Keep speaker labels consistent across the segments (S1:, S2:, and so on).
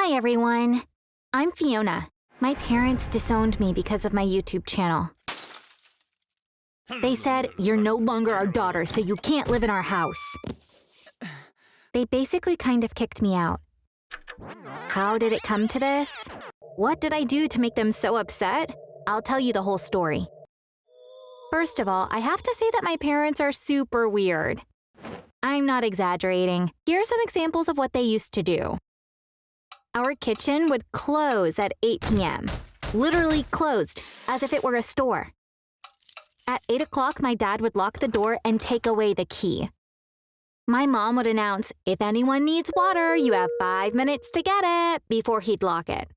S1: Hi, everyone. I'm Fiona. My parents disowned me because of my YouTube channel. They said, "You're no longer our daughter, so you can't live in our house." They basically kind of kicked me out. How did it come to this? What did I do to make them so upset? I'll tell you the whole story. First of all, I have to say that my parents are super weird. I'm not exaggerating. Here are some examples of what they used to do. Our kitchen would close at 8 p.m. Literally closed, as if it were a store. At 8 o'clock, my dad would lock the door and take away the key. My mom would announce, "If anyone needs water, you have 5 minutes to get it," before he'd lock it.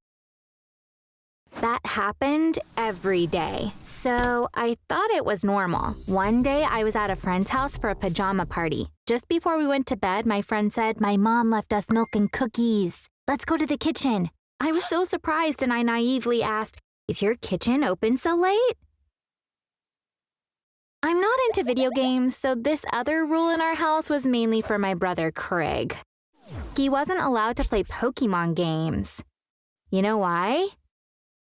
S1: That happened every day, so I thought it was normal. One day, I was at a friend's house for a pajama party. Just before we went to bed, my friend said, "My mom left us milk and cookies. Let's go to the kitchen." I was so surprised and I naively asked, "Is your kitchen open so late?" I'm not into video games, so this other rule in our house was mainly for my brother Craig. He wasn't allowed to play Pokemon games. You know why?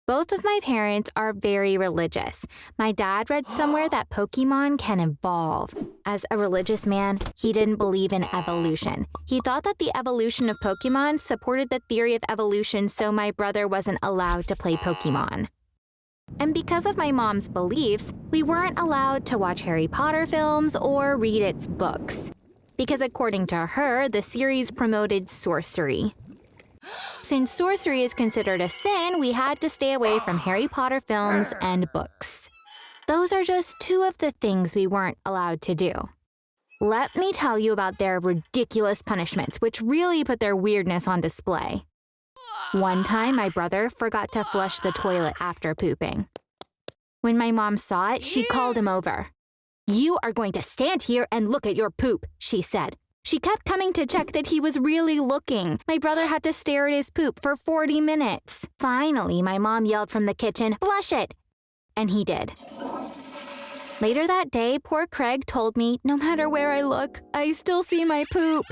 S1: Both of my parents are very religious. My dad read somewhere that Pokemon can evolve. As a religious man, he didn't believe in evolution. He thought that the evolution of Pokemon supported the theory of evolution, so my brother wasn't allowed to play Pokemon. And because of my mom's beliefs, we weren't allowed to watch Harry Potter films or read its books. Because according to her, the series promoted sorcery. Since sorcery is considered a sin, we had to stay away from Harry Potter films and books. Those are just two of the things we weren't allowed to do. Let me tell you about their ridiculous punishments, which really put their weirdness on display. One time, my brother forgot to flush the toilet after pooping. When my mom saw it, she called him over. "You are going to stand here and look at your poop," she said. She kept coming to check that he was really looking. My brother had to stare at his poop for 40 minutes. Finally, my mom yelled from the kitchen, "Flush it!" And he did. Later that day, poor Craig told me, "No matter where I look, I still see my poop."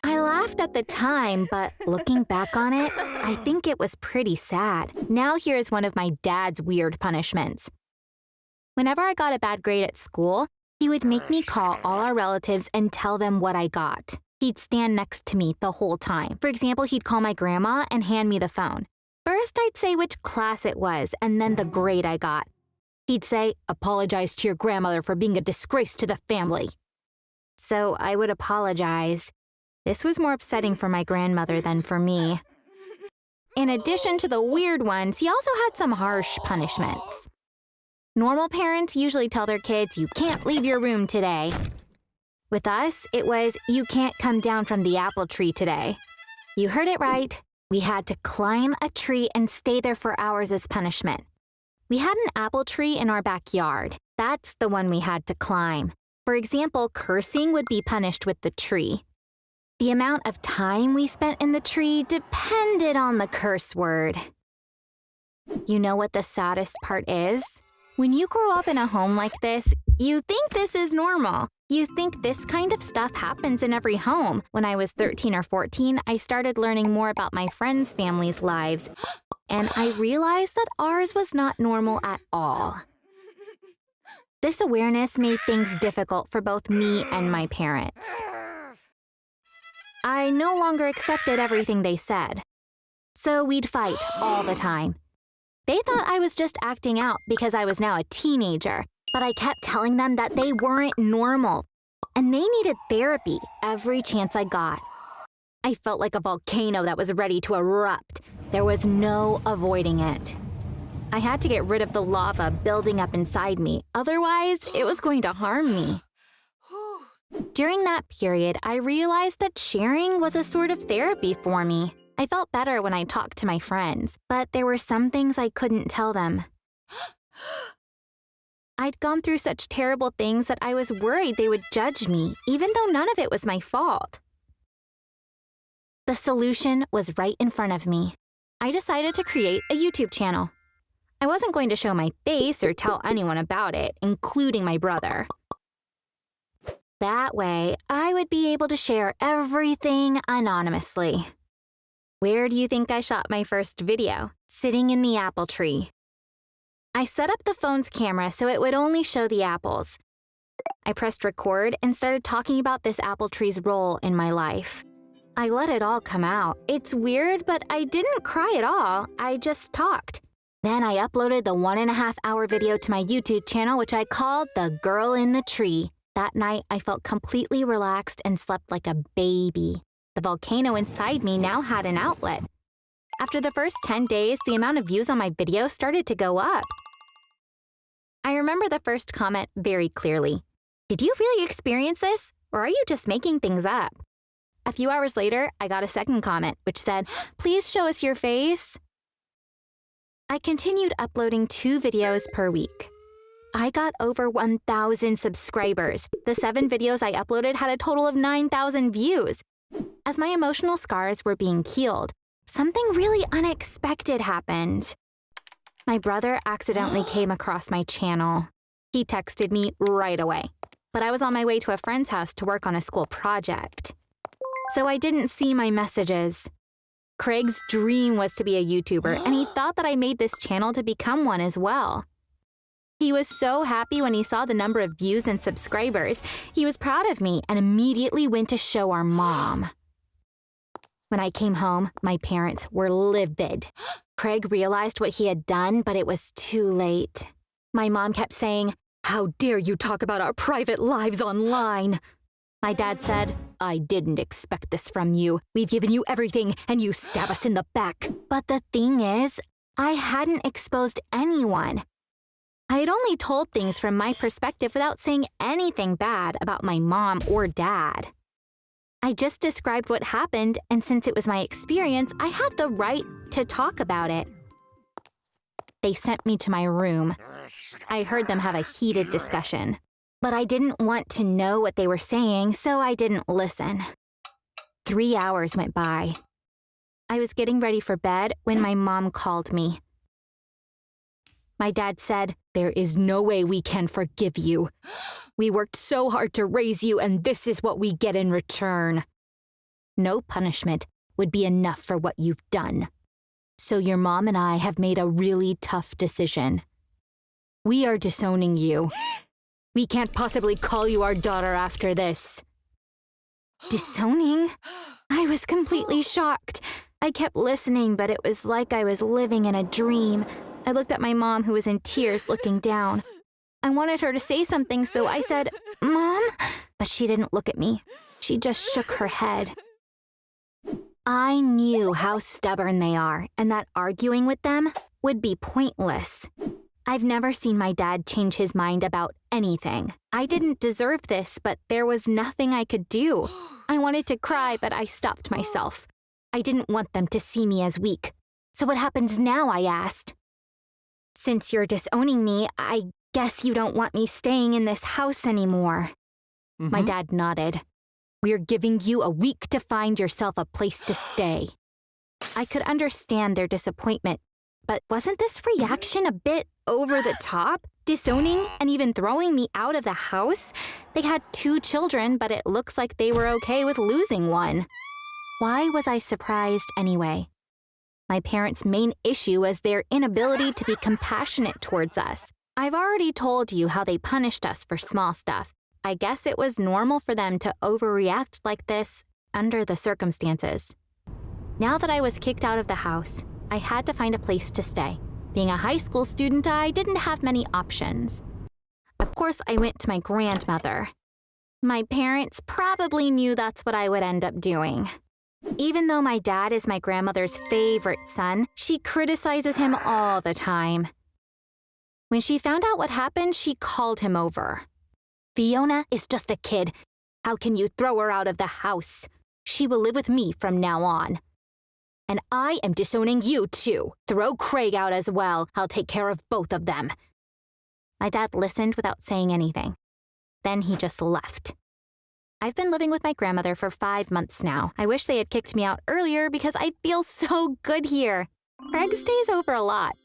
S1: I laughed at the time, but looking back on it, I think it was pretty sad. Now here's one of my dad's weird punishments. Whenever I got a bad grade at school, he would make me call all our relatives and tell them what I got. He'd stand next to me the whole time. For example, he'd call my grandma and hand me the phone. First, I'd say which class it was, and then the grade I got. He'd say, "Apologize to your grandmother for being a disgrace to the family." So I would apologize. This was more upsetting for my grandmother than for me. In addition to the weird ones, he also had some harsh punishments. Normal parents usually tell their kids, "You can't leave your room today." With us, it was, "You can't come down from the apple tree today." You heard it right. We had to climb a tree and stay there for hours as punishment. We had an apple tree in our backyard. That's the one we had to climb. For example, cursing would be punished with the tree. The amount of time we spent in the tree depended on the curse word. You know what the saddest part is? When you grow up in a home like this, you think this is normal. You think this kind of stuff happens in every home. When I was 13 or 14, I started learning more about my friends' families' lives, and I realized that ours was not normal at all. This awareness made things difficult for both me and my parents. I no longer accepted everything they said. So we'd fight all the time. They thought I was just acting out because I was now a teenager, but I kept telling them that they weren't normal, and they needed therapy every chance I got. I felt like a volcano that was ready to erupt. There was no avoiding it. I had to get rid of the lava building up inside me, otherwise it was going to harm me. During that period, I realized that sharing was a sort of therapy for me. I felt better when I talked to my friends, but there were some things I couldn't tell them. I'd gone through such terrible things that I was worried they would judge me, even though none of it was my fault. The solution was right in front of me. I decided to create a YouTube channel. I wasn't going to show my face or tell anyone about it, including my brother. That way, I would be able to share everything anonymously. Where do you think I shot my first video? Sitting in the apple tree. I set up the phone's camera so it would only show the apples. I pressed record and started talking about this apple tree's role in my life. I let it all come out. It's weird, but I didn't cry at all. I just talked. Then I uploaded the 1.5-hour video to my YouTube channel, which I called The Girl in the Tree. That night, I felt completely relaxed and slept like a baby. The volcano inside me now had an outlet. After the first 10 days, the amount of views on my video started to go up. I remember the first comment very clearly. Did you really experience this, or are you just making things up? A few hours later, I got a second comment, which said, please show us your face. I continued uploading 2 videos per week. I got over 1,000 subscribers. The 7 videos I uploaded had a total of 9,000 views. As my emotional scars were being healed, something really unexpected happened. My brother accidentally came across my channel. He texted me right away, but I was on my way to a friend's house to work on a school project. So I didn't see my messages. Craig's dream was to be a YouTuber, and he thought that I made this channel to become one as well. He was so happy when he saw the number of views and subscribers. He was proud of me and immediately went to show our mom. When I came home, my parents were livid. Craig realized what he had done, but it was too late. My mom kept saying, "How dare you talk about our private lives online?" My dad said, "I didn't expect this from you. We've given you everything, and you stab us in the back." But the thing is, I hadn't exposed anyone. I had only told things from my perspective without saying anything bad about my mom or dad. I just described what happened, and since it was my experience, I had the right to talk about it. They sent me to my room. I heard them have a heated discussion, but I didn't want to know what they were saying, so I didn't listen. 3 hours went by. I was getting ready for bed when my mom called me. My dad said, "There is no way we can forgive you. We worked so hard to raise you, and this is what we get in return. No punishment would be enough for what you've done. So your mom and I have made a really tough decision. We are disowning you. We can't possibly call you our daughter after this." Disowning? I was completely shocked. I kept listening, but it was like I was living in a dream. I looked at my mom, who was in tears, looking down. I wanted her to say something, so I said, "Mom?" But she didn't look at me. She just shook her head. I knew how stubborn they are, and that arguing with them would be pointless. I've never seen my dad change his mind about anything. I didn't deserve this, but there was nothing I could do. I wanted to cry, but I stopped myself. I didn't want them to see me as weak. "So what happens now?" I asked. "Since you're disowning me, I guess you don't want me staying in this house anymore." My dad nodded. "We're giving you a week to find yourself a place to stay." I could understand their disappointment, but wasn't this reaction a bit over the top? Disowning and even throwing me out of the house? They had 2 children, but it looks like they were okay with losing one. Why was I surprised anyway? My parents' main issue was their inability to be compassionate towards us. I've already told you how they punished us for small stuff. I guess it was normal for them to overreact like this under the circumstances. Now that I was kicked out of the house, I had to find a place to stay. Being a high school student, I didn't have many options. Of course, I went to my grandmother. My parents probably knew that's what I would end up doing. Even though my dad is my grandmother's favorite son, she criticizes him all the time. When she found out what happened, she called him over. "Fiona is just a kid. How can you throw her out of the house? She will live with me from now on. And I am disowning you too. Throw Craig out as well. I'll take care of both of them." My dad listened without saying anything. Then he just left. I've been living with my grandmother for 5 months now. I wish they had kicked me out earlier because I feel so good here. Craig stays over a lot.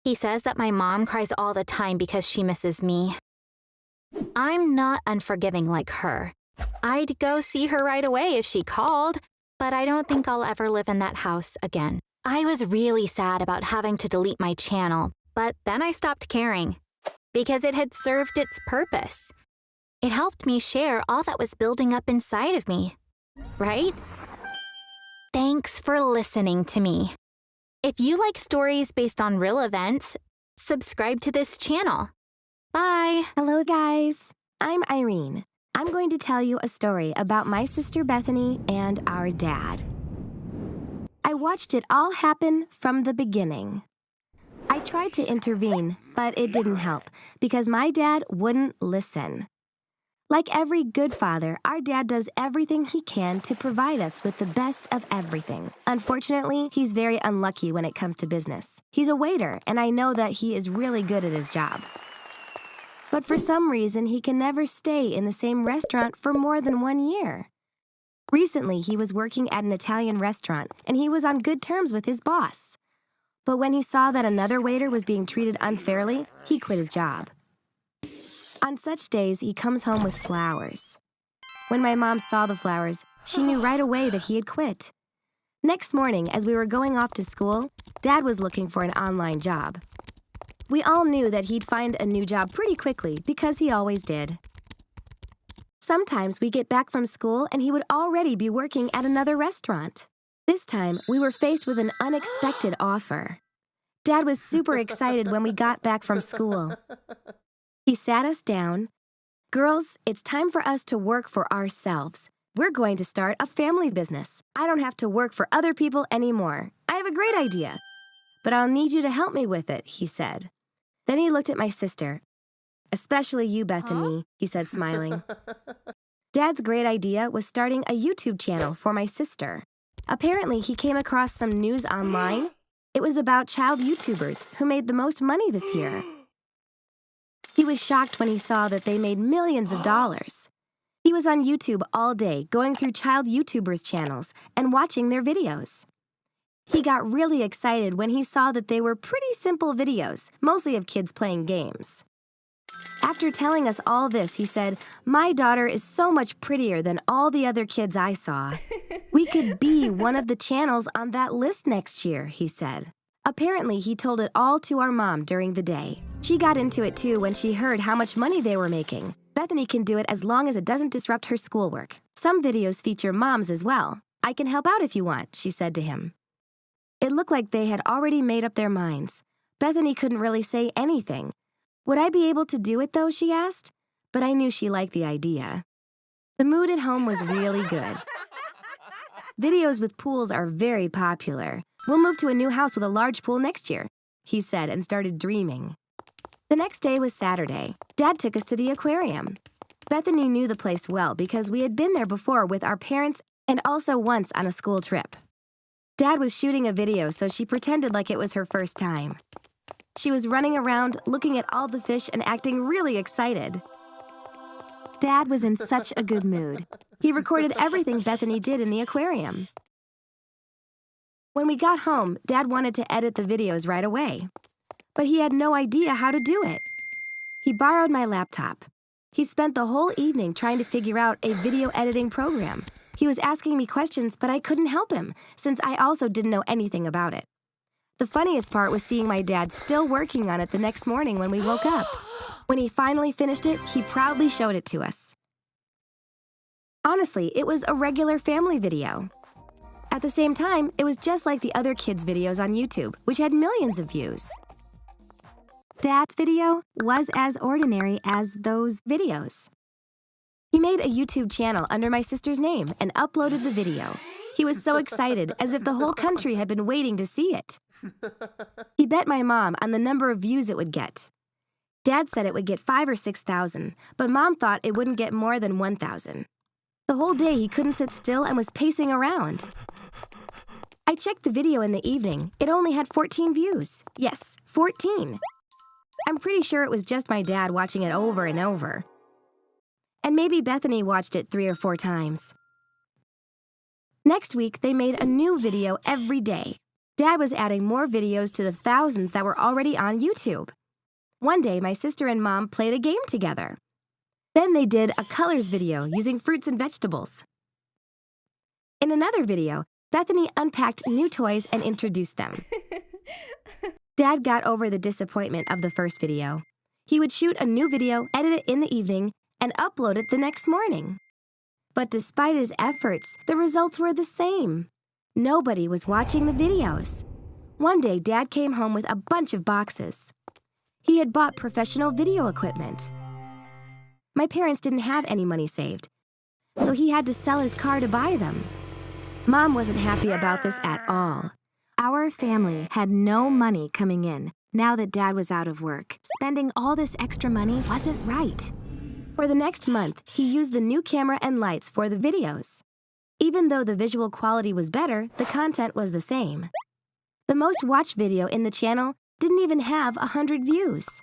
S1: He says that my mom cries all the time because she misses me. I'm not unforgiving like her. I'd go see her right away if she called. but I don't think I'll ever live in that house again. I was really sad about having to delete my channel, but then I stopped caring because it had served its purpose. It helped me share all that was building up inside of me, right? Thanks for listening to me. If you like stories based on real events, subscribe to this channel. Bye.
S2: Hello, guys. I'm Irene. I'm going to tell you a story about my sister Bethany and our dad. I watched it all happen from the beginning. I tried to intervene, but it didn't help because my dad wouldn't listen. Like every good father, our dad does everything he can to provide us with the best of everything. Unfortunately, he's very unlucky when it comes to business. He's a waiter, and I know that he is really good at his job. But for some reason, he can never stay in the same restaurant for more than 1 year. Recently, he was working at an Italian restaurant, and he was on good terms with his boss. But when he saw that another waiter was being treated unfairly, he quit his job. On such days, he comes home with flowers. When my mom saw the flowers, she knew right away that he had quit. Next morning, as we were going off to school, Dad was looking for an online job. We all knew that he'd find a new job pretty quickly because he always did. Sometimes we get back from school and he would already be working at another restaurant. This time, we were faced with an unexpected offer. Dad was super excited when we got back from school. He sat us down. Girls, it's time for us to work for ourselves. We're going to start a family business. I don't have to work for other people anymore. I have a great idea. But I'll need you to help me with it, he said. Then he looked at my sister. Especially you, Bethany, he said, smiling. Dad's great idea was starting a YouTube channel for my sister. Apparently, he came across some news online. It was about child YouTubers who made the most money this year. He was shocked when he saw that they made millions of dollars. He was on YouTube all day, going through child YouTubers' channels and watching their videos. He got really excited when he saw that they were pretty simple videos, mostly of kids playing games. After telling us all this, he said, "My daughter is so much prettier than all the other kids I saw. We could be one of the channels on that list next year," he said. Apparently, he told it all to our mom during the day. She got into it too when she heard how much money they were making. Bethany can do it as long as it doesn't disrupt her schoolwork. Some videos feature moms as well. "I can help out if you want," she said to him. It looked like they had already made up their minds. Bethany couldn't really say anything. Would I be able to do it, though, she asked? But I knew she liked the idea. The mood at home was really good. Videos with pools are very popular. "We'll move to a new house with a large pool next year," he said and started dreaming. The next day was Saturday. Dad took us to the aquarium. Bethany knew the place well because we had been there before with our parents and also once on a school trip. Dad was shooting a video, so she pretended like it was her first time. She was running around, looking at all the fish and acting really excited. Dad was in such a good mood. He recorded everything Bethany did in the aquarium. When we got home, Dad wanted to edit the videos right away. But he had no idea how to do it. He borrowed my laptop. He spent the whole evening trying to figure out a video editing program. He was asking me questions, but I couldn't help him, since I also didn't know anything about it. The funniest part was seeing my dad still working on it the next morning when we woke up. When he finally finished it, he proudly showed it to us. Honestly, it was a regular family video. At the same time, it was just like the other kids' videos on YouTube, which had millions of views. Dad's video was as ordinary as those videos. He made a YouTube channel under my sister's name and uploaded the video. He was so excited, as if the whole country had been waiting to see it. He bet my mom on the number of views it would get. Dad said it would get 5,000 or 6,000, but Mom thought it wouldn't get more than 1,000. The whole day he couldn't sit still and was pacing around. I checked the video in the evening. It only had 14 views. Yes, 14. I'm pretty sure it was just my dad watching it over and over. And maybe Bethany watched it 3 or 4 times. Next week, they made a new video every day. Dad was adding more videos to the thousands that were already on YouTube. One day, my sister and Mom played a game together. Then they did a colors video using fruits and vegetables. In another video, Bethany unpacked new toys and introduced them. Dad got over the disappointment of the first video. He would shoot a new video, edit it in the evening, and upload it the next morning. But despite his efforts, the results were the same. Nobody was watching the videos. One day, Dad came home with a bunch of boxes. He had bought professional video equipment. My parents didn't have any money saved, so he had to sell his car to buy them. Mom wasn't happy about this at all. Our family had no money coming in now that Dad was out of work. Spending all this extra money wasn't right. For the next month, he used the new camera and lights for the videos. Even though the visual quality was better, the content was the same. The most watched video in the channel didn't even have 100 views.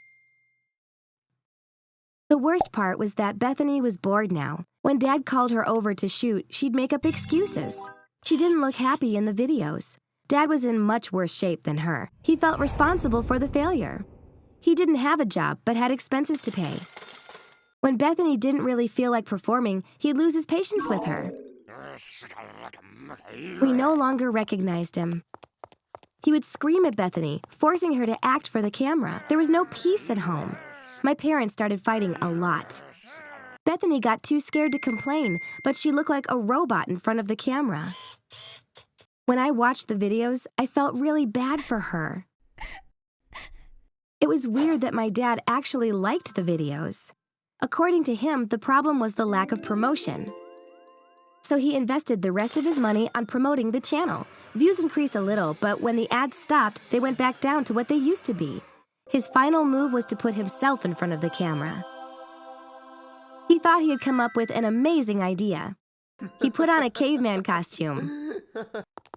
S2: The worst part was that Bethany was bored now. When Dad called her over to shoot, she'd make up excuses. She didn't look happy in the videos. Dad was in much worse shape than her. He felt responsible for the failure. He didn't have a job, but had expenses to pay. When Bethany didn't really feel like performing, he'd lose his patience with her. We no longer recognized him. He would scream at Bethany, forcing her to act for the camera. There was no peace at home. My parents started fighting a lot. Bethany got too scared to complain, but she looked like a robot in front of the camera. When I watched the videos, I felt really bad for her. It was weird that my dad actually liked the videos. According to him, the problem was the lack of promotion. So he invested the rest of his money on promoting the channel. Views increased a little, but when the ads stopped, they went back down to what they used to be. His final move was to put himself in front of the camera. He thought he had come up with an amazing idea. He put on a caveman costume.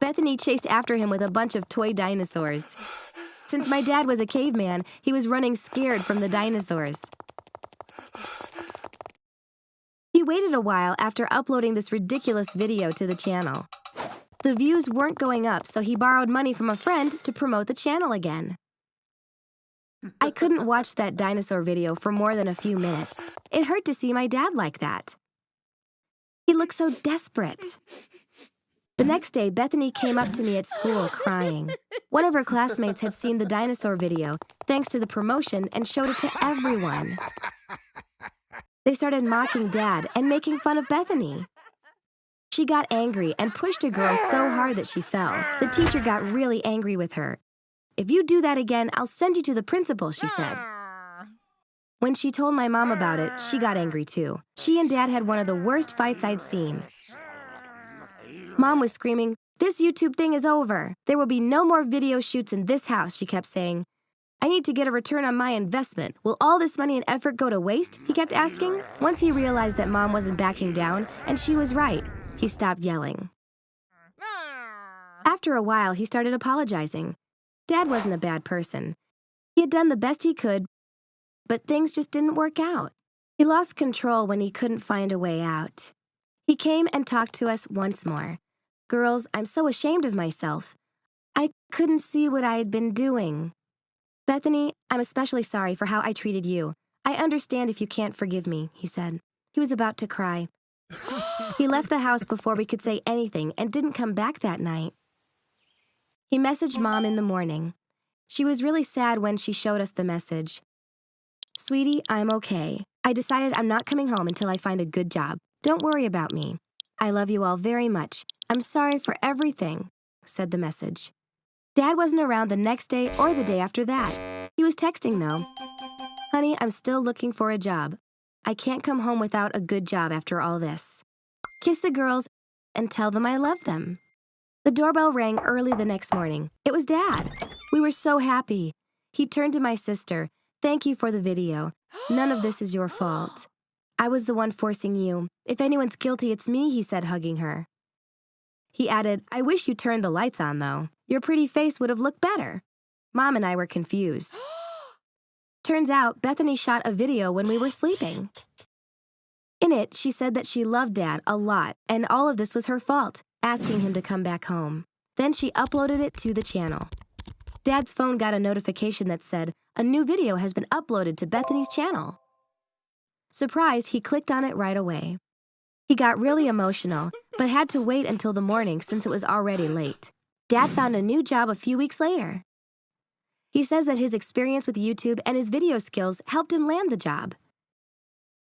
S2: Bethany chased after him with a bunch of toy dinosaurs. Since my dad was a caveman, he was running scared from the dinosaurs. He waited a while after uploading this ridiculous video to the channel. The views weren't going up, so he borrowed money from a friend to promote the channel again. I couldn't watch that dinosaur video for more than a few minutes. It hurt to see my dad like that. He looked so desperate. The next day, Bethany came up to me at school crying. One of her classmates had seen the dinosaur video, thanks to the promotion, and showed it to everyone. They started mocking Dad and making fun of Bethany. She got angry and pushed a girl so hard that she fell. The teacher got really angry with her. "If you do that again, I'll send you to the principal," she said. When she told my mom about it, she got angry too. She and Dad had one of the worst fights I'd seen. Mom was screaming, "This YouTube thing is over. There will be no more video shoots in this house," she kept saying. "I need to get a return on my investment. Will all this money and effort go to waste?" he kept asking. Once he realized that Mom wasn't backing down, and she was right, he stopped yelling. After a while, he started apologizing. Dad wasn't a bad person. He had done the best he could, but things just didn't work out. He lost control when he couldn't find a way out. He came and talked to us once more. "Girls, I'm so ashamed of myself. I couldn't see what I had been doing. Bethany, I'm especially sorry for how I treated you. I understand if you can't forgive me," he said. He was about to cry. He left the house before we could say anything and didn't come back that night. He messaged Mom in the morning. She was really sad when she showed us the message. "Sweetie, I'm okay. I decided I'm not coming home until I find a good job. Don't worry about me. I love you all very much. I'm sorry for everything," said the message. Dad wasn't around the next day or the day after that. He was texting though. "Honey, I'm still looking for a job. I can't come home without a good job after all this. Kiss the girls and tell them I love them." The doorbell rang early the next morning. It was Dad. We were so happy. He turned to my sister. "Thank you for the video. None of this is your fault. I was the one forcing you. If anyone's guilty, it's me," he said, hugging her. He added, "I wish you turned the lights on, though. Your pretty face would have looked better." Mom and I were confused. Turns out, Bethany shot a video when we were sleeping. In it, she said that she loved Dad a lot, and all of this was her fault, asking him to come back home. Then she uploaded it to the channel. Dad's phone got a notification that said, "A new video has been uploaded to Bethany's channel." Surprised, he clicked on it right away. He got really emotional, but had to wait until the morning since it was already late. Dad found a new job a few weeks later. He says that his experience with YouTube and his video skills helped him land the job.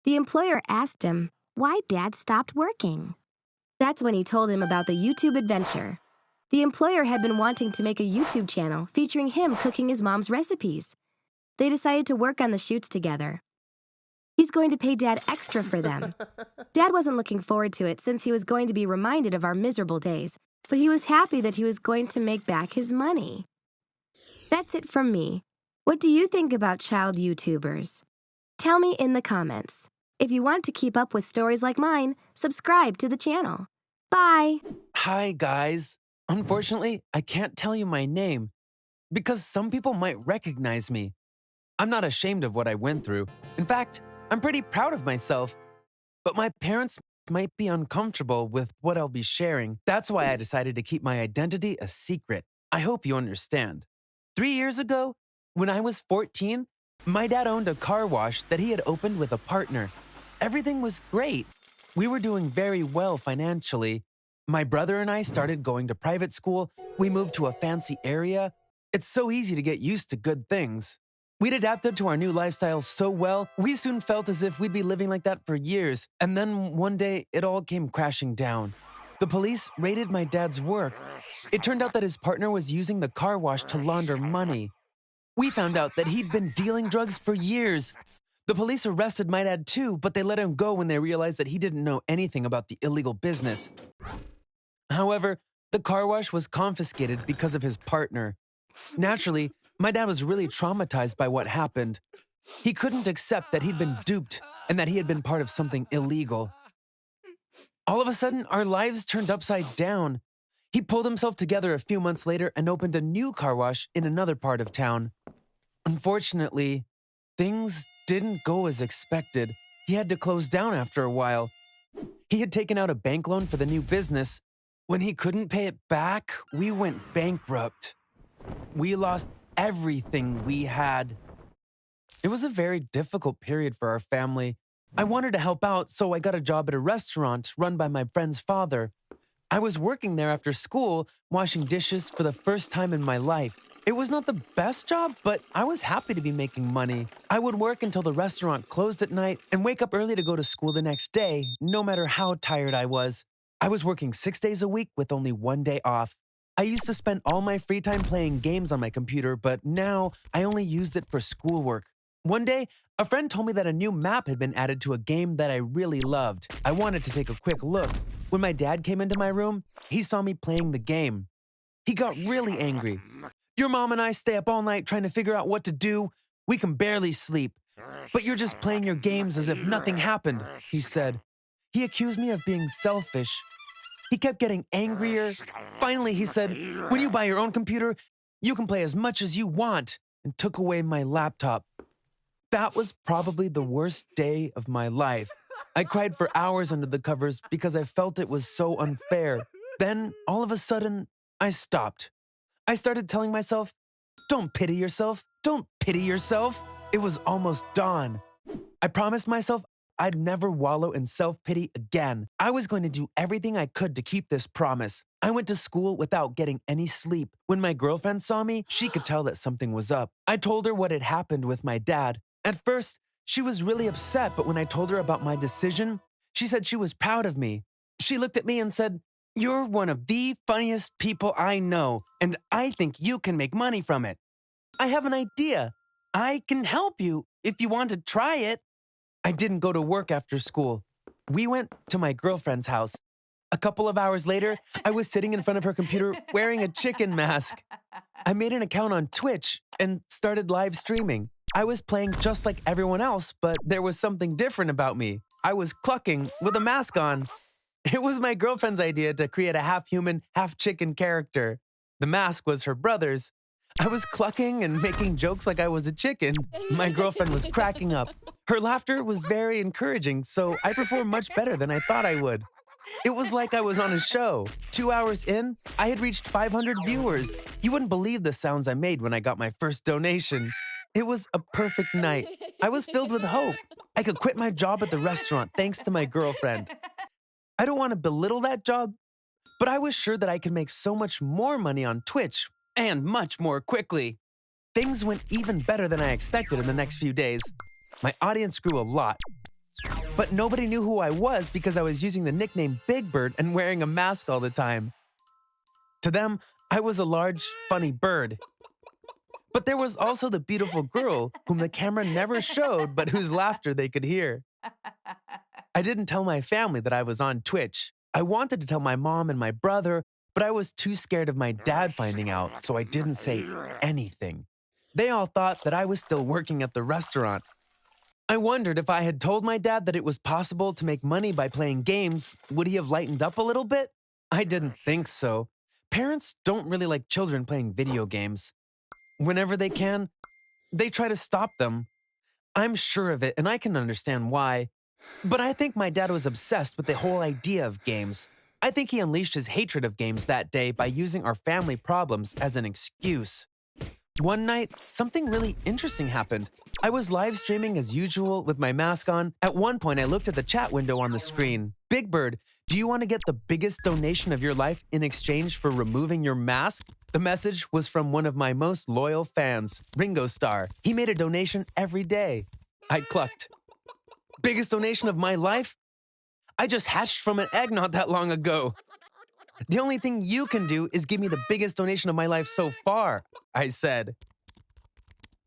S2: The employer asked him why Dad stopped working. That's when he told him about the YouTube adventure. The employer had been wanting to make a YouTube channel featuring him cooking his mom's recipes. They decided to work on the shoots together. He's going to pay Dad extra for them. Dad wasn't looking forward to it since he was going to be reminded of our miserable days, but he was happy that he was going to make back his money. That's it from me. What do you think about child YouTubers? Tell me in the comments. If you want to keep up with stories like mine, subscribe to the channel. Bye!
S3: Hi, guys. Unfortunately, I can't tell you my name because some people might recognize me. I'm not ashamed of what I went through. In fact, I'm pretty proud of myself. But my parents might be uncomfortable with what I'll be sharing. That's why I decided to keep my identity a secret. I hope you understand. 3 years ago, when I was 14, my dad owned a car wash that he had opened with a partner. Everything was great. We were doing very well financially. My brother and I started going to private school. We moved to a fancy area. It's so easy to get used to good things. We'd adapted to our new lifestyle so well, we soon felt as if we'd be living like that for years. And then one day, it all came crashing down. The police raided my dad's work. It turned out that his partner was using the car wash to launder money. We found out that he'd been dealing drugs for years. The police arrested my dad too, but they let him go when they realized that he didn't know anything about the illegal business. However, the car wash was confiscated because of his partner. Naturally, my dad was really traumatized by what happened. He couldn't accept that he'd been duped and that he had been part of something illegal. All of a sudden, our lives turned upside down. He pulled himself together a few months later and opened a new car wash in another part of town. Unfortunately, things didn't go as expected. He had to close down after a while. He had taken out a bank loan for the new business. When he couldn't pay it back, we went bankrupt. We lost everything we had. It was a very difficult period for our family. I wanted to help out, so I got a job at a restaurant run by my friend's father. I was working there after school, washing dishes for the first time in my life. It was not the best job, but I was happy to be making money. I would work until the restaurant closed at night and wake up early to go to school the next day, no matter how tired I was. I was working 6 days a week with only 1 day off. I used to spend all my free time playing games on my computer, but now I only used it for schoolwork. One day, a friend told me that a new map had been added to a game that I really loved. I wanted to take a quick look. When my dad came into my room, he saw me playing the game. He got really angry. "Your mom and I stay up all night trying to figure out what to do. We can barely sleep. But you're just playing your games as if nothing happened," he said. He accused me of being selfish. He kept getting angrier. Finally, he said, "When you buy your own computer, you can play as much as you want," and took away my laptop. That was probably the worst day of my life. I cried for hours under the covers because I felt it was so unfair. Then, all of a sudden, I stopped. I started telling myself, "Don't pity yourself. Don't pity yourself." It was almost dawn. I promised myself I'd never wallow in self-pity again. I was going to do everything I could to keep this promise. I went to school without getting any sleep. When my girlfriend saw me, she could tell that something was up. I told her what had happened with my dad. At first, she was really upset, but when I told her about my decision, she said she was proud of me. She looked at me and said, "You're one of the funniest people I know, and I think you can make money from it. I have an idea. I can help you if you want to try it." I didn't go to work after school. We went to my girlfriend's house. A couple of hours later, I was sitting in front of her computer wearing a chicken mask. I made an account on Twitch and started live streaming. I was playing just like everyone else, but there was something different about me. I was clucking with a mask on. It was my girlfriend's idea to create a half-human, half-chicken character. The mask was her brother's. I was clucking and making jokes like I was a chicken. My girlfriend was cracking up. Her laughter was very encouraging, so I performed much better than I thought I would. It was like I was on a show. 2 hours in, I had reached 500 viewers. You wouldn't believe the sounds I made when I got my first donation. It was a perfect night. I was filled with hope. I could quit my job at the restaurant thanks to my girlfriend. I don't want to belittle that job, but I was sure that I could make so much more money on Twitch, and much more quickly. Things went even better than I expected in the next few days. My audience grew a lot, but nobody knew who I was because I was using the nickname Big Bird and wearing a mask all the time. To them, I was a large, funny bird. But there was also the beautiful girl whom the camera never showed, but whose laughter they could hear. I didn't tell my family that I was on Twitch. I wanted to tell my mom and my brother, but I was too scared of my dad finding out, so I didn't say anything. They all thought that I was still working at the restaurant. I wondered if I had told my dad that it was possible to make money by playing games, would he have lightened up a little bit? I didn't think so. Parents don't really like children playing video games. Whenever they can, they try to stop them. I'm sure of it, and I can understand why. But I think my dad was obsessed with the whole idea of games. I think he unleashed his hatred of games that day by using our family problems as an excuse. One night, something really interesting happened. I was live streaming as usual with my mask on. At one point, I looked at the chat window on the screen. Big Bird, do you want to get the biggest donation of your life in exchange for removing your mask? The message was from one of my most loyal fans, Ringo Starr. He made a donation every day. I clucked. Biggest donation of my life? I just hatched from an egg not that long ago. The only thing you can do is give me the biggest donation of my life so far, I said.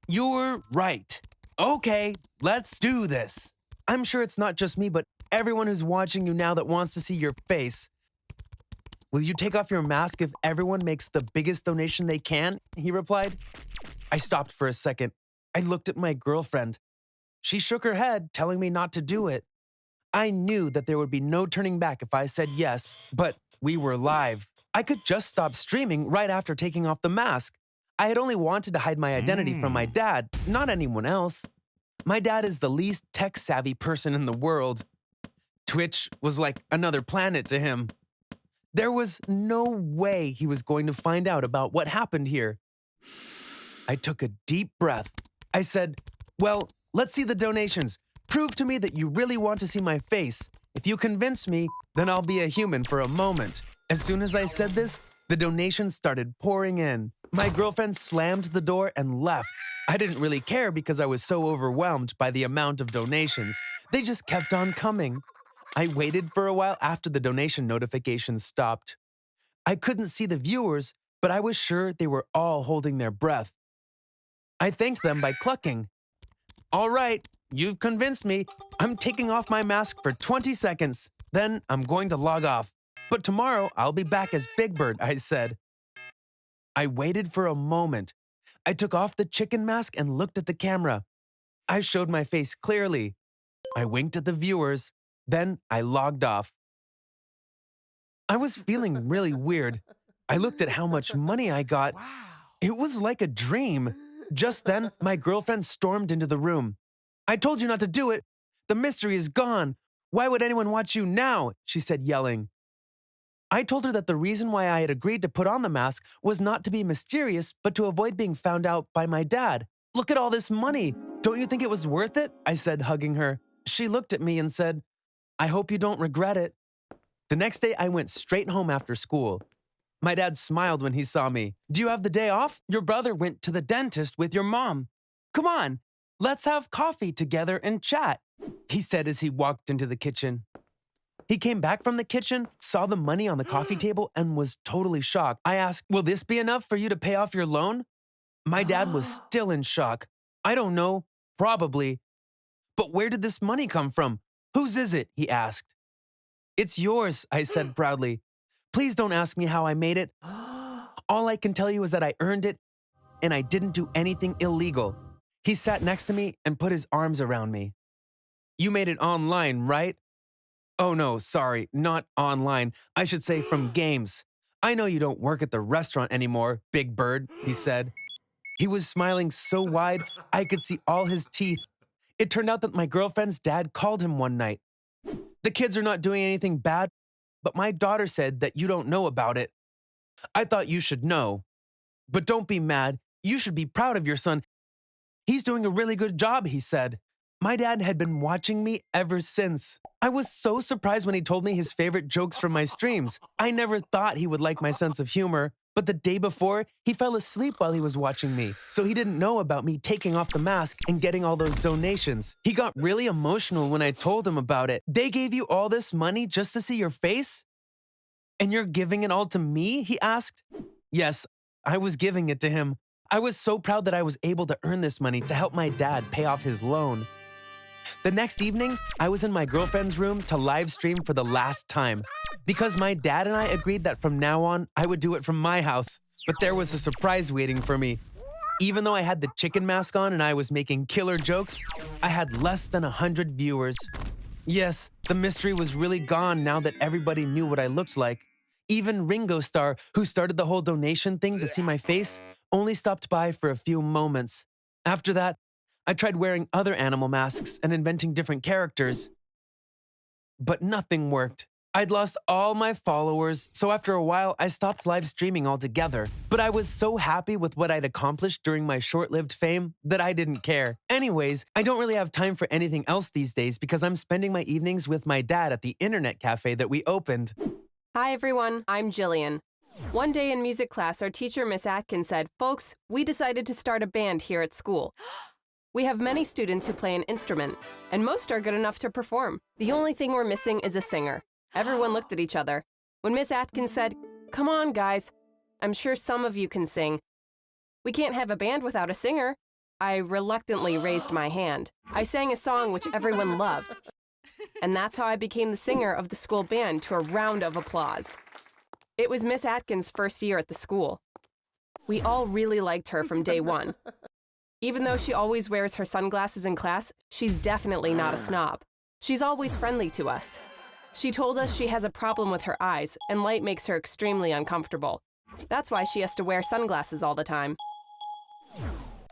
S3: You're right. Okay, let's do this. I'm sure it's not just me, but everyone who's watching you now that wants to see your face. Will you take off your mask if everyone makes the biggest donation they can? He replied. I stopped for a second. I looked at my girlfriend. She shook her head, telling me not to do it. I knew that there would be no turning back if I said yes, but we were live. I could just stop streaming right after taking off the mask. I had only wanted to hide my identity from my dad, not anyone else. My dad is the least tech-savvy person in the world. Twitch was like another planet to him. There was no way he was going to find out about what happened here. I took a deep breath. I said, well, let's see the donations. Prove to me that you really want to see my face. If you convince me, then I'll be a human for a moment. As soon as I said this, the donations started pouring in. My girlfriend slammed the door and left. I didn't really care because I was so overwhelmed by the amount of donations. They just kept on coming. I waited for a while after the donation notifications stopped. I couldn't see the viewers, but I was sure they were all holding their breath. I thanked them by clucking. All right, you've convinced me. I'm taking off my mask for 20 seconds. Then I'm going to log off. But tomorrow I'll be back as Big Bird, I said. I waited for a moment. I took off the chicken mask and looked at the camera. I showed my face clearly. I winked at the viewers. Then I logged off. I was feeling really weird. I looked at how much money I got. Wow. It was like a dream. Just then, my girlfriend stormed into the room. I told you not to do it. The mystery is gone. Why would anyone watch you now? She said, yelling. I told her that the reason why I had agreed to put on the mask was not to be mysterious, but to avoid being found out by my dad. Look at all this money. Don't you think it was worth it? I said, hugging her. She looked at me and said, I hope you don't regret it. The next day, I went straight home after school. My dad smiled when he saw me. Do you have the day off? Your brother went to the dentist with your mom. Come on, let's have coffee together and chat, he said as he walked into the kitchen. He came back from the kitchen, saw the money on the coffee table, and was totally shocked. I asked, will this be enough for you to pay off your loan? My dad was still in shock. I don't know, probably. But where did this money come from? Whose is it? He asked. It's yours, I said proudly. Please don't ask me how I made it. All I can tell you is that I earned it, and I didn't do anything illegal. He sat next to me and put his arms around me. You made it online, right? Oh no, sorry, not online. I should say from games. I know you don't work at the restaurant anymore, Big Bird, he said. He was smiling so wide, I could see all his teeth. It turned out that my girlfriend's dad called him one night. The kids are not doing anything bad, but my daughter said that you don't know about it. I thought you should know. But don't be mad. You should be proud of your son. He's doing a really good job, he said. My dad had been watching me ever since. I was so surprised when he told me his favorite jokes from my streams. I never thought he would like my sense of humor, but the day before, he fell asleep while he was watching me, so he didn't know about me taking off the mask and getting all those donations. He got really emotional when I told him about it. They gave you all this money just to see your face? And you're giving it all to me? He asked. Yes, I was giving it to him. I was so proud that I was able to earn this money to help my dad pay off his loan. The next evening, I was in my girlfriend's room to live stream for the last time because my dad and I agreed that from now on, I would do it from my house. But there was a surprise waiting for me. Even though I had the chicken mask on and I was making killer jokes, I had less than 100 viewers. Yes, the mystery was really gone now that everybody knew what I looked like. Even Ringo Starr, who started the whole donation thing to see my face, only stopped by for a few moments. After that, I tried wearing other animal masks and inventing different characters. But nothing worked. I'd lost all my followers, so after a while, I stopped live streaming altogether. But I was so happy with what I'd accomplished during my short-lived fame that I didn't care. Anyways, I don't really have time for anything else these days because I'm spending my evenings with my dad at the internet cafe that we opened.
S4: Hi everyone, I'm Jillian. One day in music class, our teacher, Miss Atkins, said, "Folks, we decided to start a band here at school. We have many students who play an instrument, and most are good enough to perform. The only thing we're missing is a singer." Everyone looked at each other. When Miss Atkins said, "Come on, guys, I'm sure some of you can sing. We can't have a band without a singer," I reluctantly raised my hand. I sang a song which everyone loved. And that's how I became the singer of the school band to a round of applause. It was Miss Atkins' first year at the school. We all really liked her from day one. Even though she always wears her sunglasses in class, she's definitely not a snob. She's always friendly to us. She told us she has a problem with her eyes, and light makes her extremely uncomfortable. That's why she has to wear sunglasses all the time.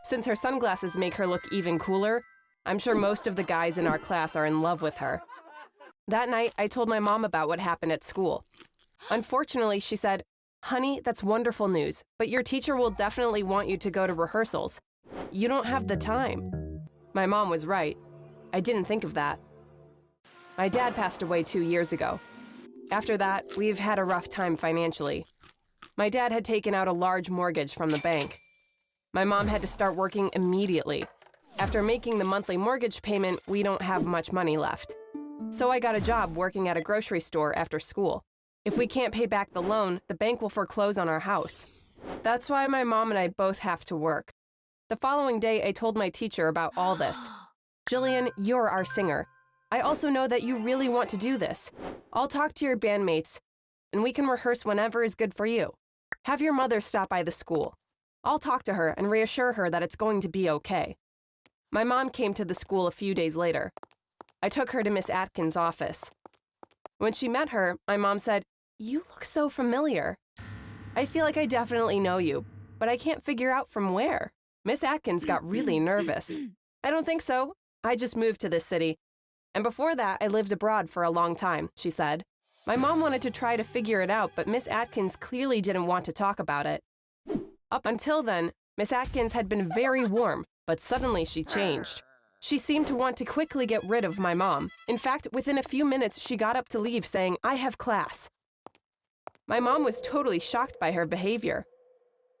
S4: Since her sunglasses make her look even cooler, I'm sure most of the guys in our class are in love with her. That night, I told my mom about what happened at school. Unfortunately, she said, "Honey, that's wonderful news, but your teacher will definitely want you to go to rehearsals. You don't have the time." My mom was right. I didn't think of that. My dad passed away 2 years ago. After that, we've had a rough time financially. My dad had taken out a large mortgage from the bank. My mom had to start working immediately. After making the monthly mortgage payment, we don't have much money left. So I got a job working at a grocery store after school. If we can't pay back the loan, the bank will foreclose on our house. That's why my mom and I both have to work. The following day, I told my teacher about all this. "Jillian, you're our singer. I also know that you really want to do this. I'll talk to your bandmates, and we can rehearse whenever is good for you. Have your mother stop by the school. I'll talk to her and reassure her that it's going to be okay." My mom came to the school a few days later. I took her to Miss Atkins' office. When she met her, my mom said, "You look so familiar. I feel like I definitely know you, but I can't figure out from where." Miss Atkins got really nervous. "I don't think so. I just moved to this city. And before that, I lived abroad for a long time," she said. My mom wanted to try to figure it out, but Miss Atkins clearly didn't want to talk about it. Up until then, Miss Atkins had been very warm, but suddenly she changed. She seemed to want to quickly get rid of my mom. In fact, within a few minutes, she got up to leave saying, "I have class." My mom was totally shocked by her behavior.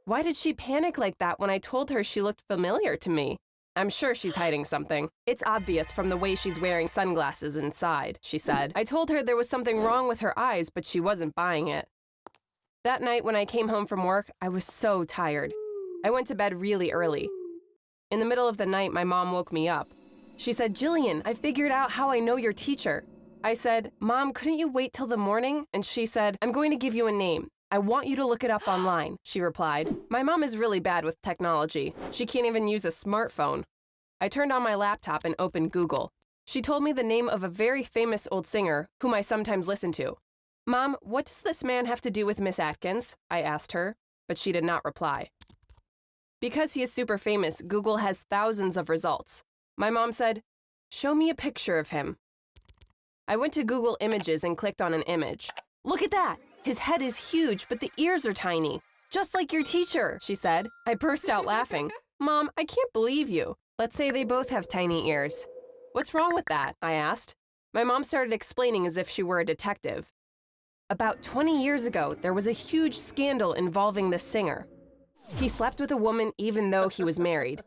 S4: Why did she panic like that when I told her she looked familiar to me? "I'm sure she's hiding something. It's obvious from the way she's wearing sunglasses inside," she said. I told her there was something wrong with her eyes, but she wasn't buying it. That night when I came home from work, I was so tired. I went to bed really early. In the middle of the night, my mom woke me up. She said, "Jillian, I figured out how I know your teacher." I said, "Mom, couldn't you wait till the morning?" And she said, "I'm going to give you a name. I want you to look it up online," she replied. My mom is really bad with technology. She can't even use a smartphone. I turned on my laptop and opened Google. She told me the name of a very famous old singer whom I sometimes listen to. "Mom, what does this man have to do with Miss Atkins?" I asked her, but she did not reply. Because he is super famous, Google has thousands of results. My mom said, "Show me a picture of him." I went to Google Images and clicked on an image. "Look at that! His head is huge, but the ears are tiny. Just like your teacher," she said. I burst out laughing. "Mom, I can't believe you. Let's say they both have tiny ears." What's wrong with that? I asked. My mom started explaining as if she were a detective. About 20 years ago, there was a huge scandal involving this singer. He slept with a woman even though he was married.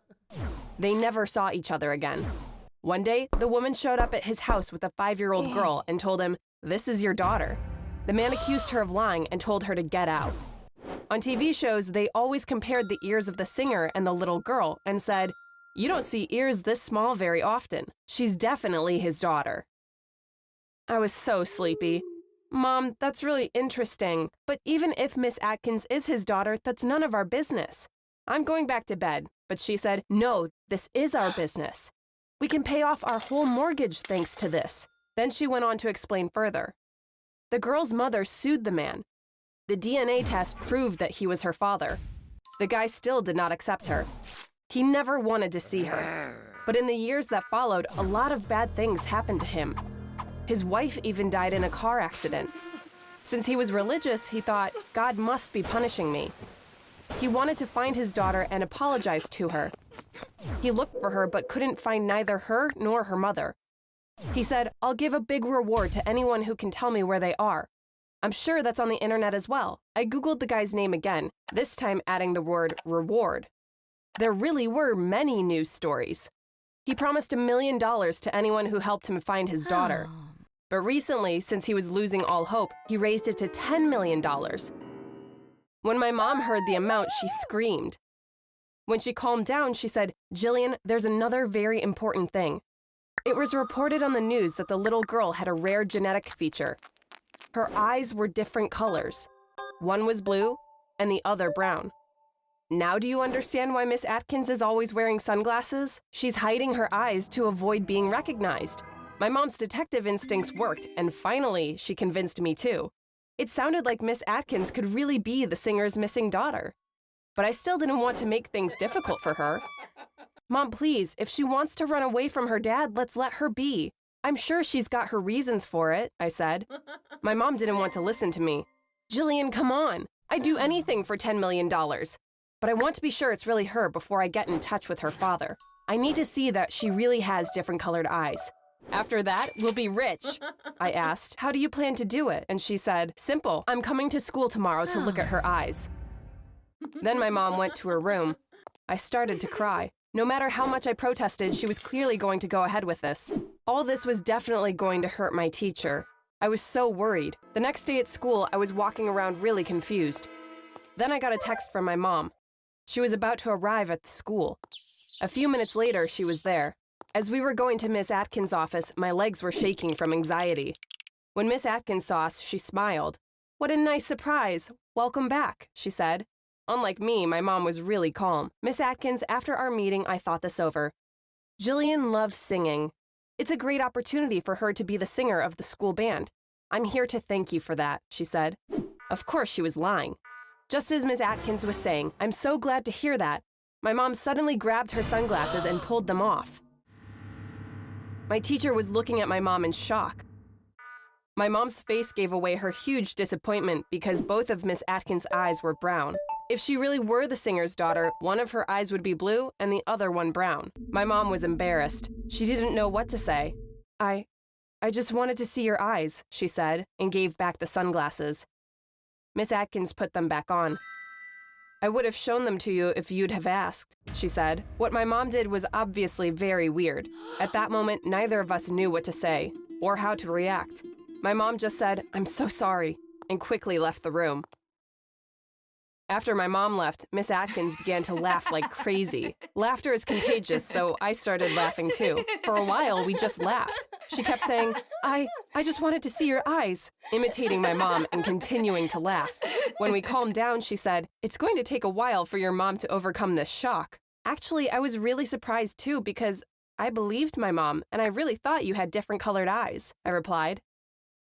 S4: They never saw each other again. One day, the woman showed up at his house with a 5-year-old girl and told him, "This is your daughter." The man accused her of lying and told her to get out. On TV shows, they always compared the ears of the singer and the little girl and said, "You don't see ears this small very often. She's definitely his daughter." I was so sleepy. Mom, that's really interesting, but even if Miss Atkins is his daughter, that's none of our business. I'm going back to bed, but she said, "No, this is our business. We can pay off our whole mortgage thanks to this." Then she went on to explain further. The girl's mother sued the man. The DNA test proved that he was her father. The guy still did not accept her. He never wanted to see her. But in the years that followed, a lot of bad things happened to him. His wife even died in a car accident. Since he was religious, he thought, God must be punishing me. He wanted to find his daughter and apologize to her. He looked for her but couldn't find neither her nor her mother. He said, "I'll give a big reward to anyone who can tell me where they are." I'm sure that's on the internet as well. I Googled the guy's name again, this time adding the word reward. There really were many news stories. He promised $1 million to anyone who helped him find his daughter. But recently, since he was losing all hope, he raised it to $10 million. When my mom heard the amount, she screamed. When she calmed down, she said, "Jillian, there's another very important thing. It was reported on the news that the little girl had a rare genetic feature. Her eyes were different colors. One was blue and the other brown. Now do you understand why Miss Atkins is always wearing sunglasses? She's hiding her eyes to avoid being recognized." My mom's detective instincts worked, and finally, she convinced me too. It sounded like Miss Atkins could really be the singer's missing daughter. But I still didn't want to make things difficult for her. "Mom, please, if she wants to run away from her dad, let's let her be. I'm sure she's got her reasons for it," I said. My mom didn't want to listen to me. "Jillian, come on. I'd do anything for $10 million. But I want to be sure it's really her before I get in touch with her father. I need to see that she really has different colored eyes. After that, we'll be rich." I asked, "How do you plan to do it?" And she said, "Simple. I'm coming to school tomorrow to look at her eyes." Then my mom went to her room. I started to cry. No matter how much I protested, she was clearly going to go ahead with this. All this was definitely going to hurt my teacher. I was so worried. The next day at school, I was walking around really confused. Then I got a text from my mom. She was about to arrive at the school. A few minutes later, she was there. As we were going to Miss Atkins' office, my legs were shaking from anxiety. When Miss Atkins saw us, she smiled. "What a nice surprise. Welcome back," she said. Unlike me, my mom was really calm. "Miss Atkins, after our meeting, I thought this over. Jillian loves singing. It's a great opportunity for her to be the singer of the school band. I'm here to thank you for that," she said. Of course, she was lying. Just as Miss Atkins was saying, "I'm so glad to hear that," my mom suddenly grabbed her sunglasses and pulled them off. My teacher was looking at my mom in shock. My mom's face gave away her huge disappointment because both of Miss Atkins' eyes were brown. If she really were the singer's daughter, one of her eyes would be blue and the other one brown. My mom was embarrassed. She didn't know what to say. I just wanted to see your eyes," she said, and gave back the sunglasses. Miss Atkins put them back on. "I would have shown them to you if you'd have asked," she said. What my mom did was obviously very weird. At that moment, neither of us knew what to say or how to react. My mom just said, "I'm so sorry," and quickly left the room. After my mom left, Miss Atkins began to laugh like crazy. Laughter is contagious, so I started laughing too. For a while, we just laughed. She kept saying, I just wanted to see your eyes," imitating my mom and continuing to laugh. When we calmed down, she said, "It's going to take a while for your mom to overcome this shock." Actually, I was really surprised too because I believed my mom and I really thought you had different colored eyes, I replied.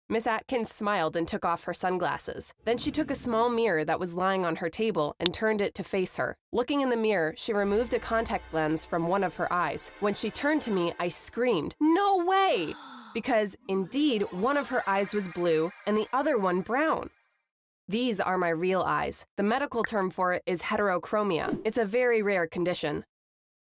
S4: Miss Atkins smiled and took off her sunglasses. Then she took a small mirror that was lying on her table and turned it to face her. Looking in the mirror, she removed a contact lens from one of her eyes. When she turned to me, I screamed, "No way!" Because, indeed, one of her eyes was blue and the other one brown. These are my real eyes. The medical term for it is heterochromia. It's a very rare condition.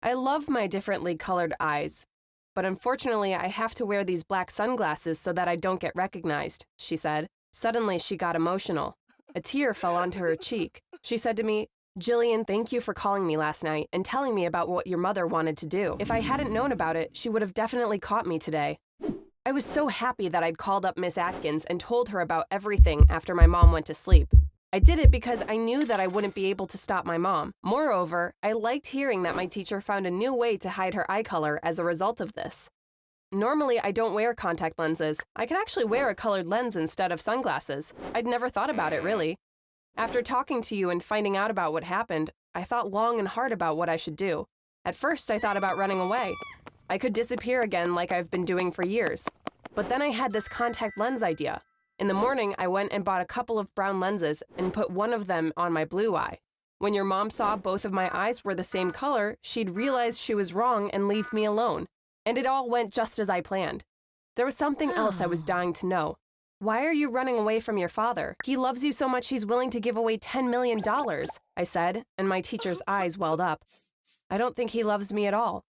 S4: I love my differently colored eyes, but unfortunately I have to wear these black sunglasses so that I don't get recognized, she said. Suddenly, she got emotional. A tear fell onto her cheek. She said to me, "Jillian, thank you for calling me last night and telling me about what your mother wanted to do. If I hadn't known about it, she would have definitely caught me today." I was so happy that I'd called up Miss Atkins and told her about everything after my mom went to sleep. I did it because I knew that I wouldn't be able to stop my mom. Moreover, I liked hearing that my teacher found a new way to hide her eye color as a result of this. Normally, I don't wear contact lenses. I could actually wear a colored lens instead of sunglasses. I'd never thought about it, really. After talking to you and finding out about what happened, I thought long and hard about what I should do. At first, I thought about running away. I could disappear again like I've been doing for years. But then I had this contact lens idea. In the morning, I went and bought a couple of brown lenses and put one of them on my blue eye. When your mom saw both of my eyes were the same color, she'd realize she was wrong and leave me alone. And it all went just as I planned. There was something else I was dying to know. Why are you running away from your father? He loves you so much he's willing to give away $10 million, I said, and my teacher's eyes welled up. I don't think he loves me at all.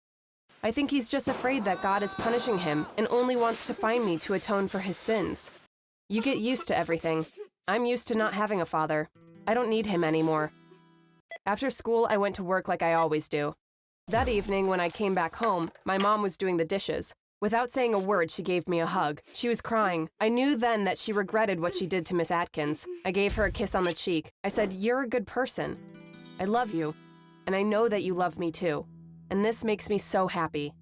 S4: I think he's just afraid that God is punishing him and only wants to find me to atone for his sins. You get used to everything. I'm used to not having a father. I don't need him anymore. After school, I went to work like I always do. That evening, when I came back home, my mom was doing the dishes. Without saying a word, she gave me a hug. She was crying. I knew then that she regretted what she did to Miss Atkins. I gave her a kiss on the cheek. I said, "You're a good person. I love you, and I know that you love me too. And this makes me so happy."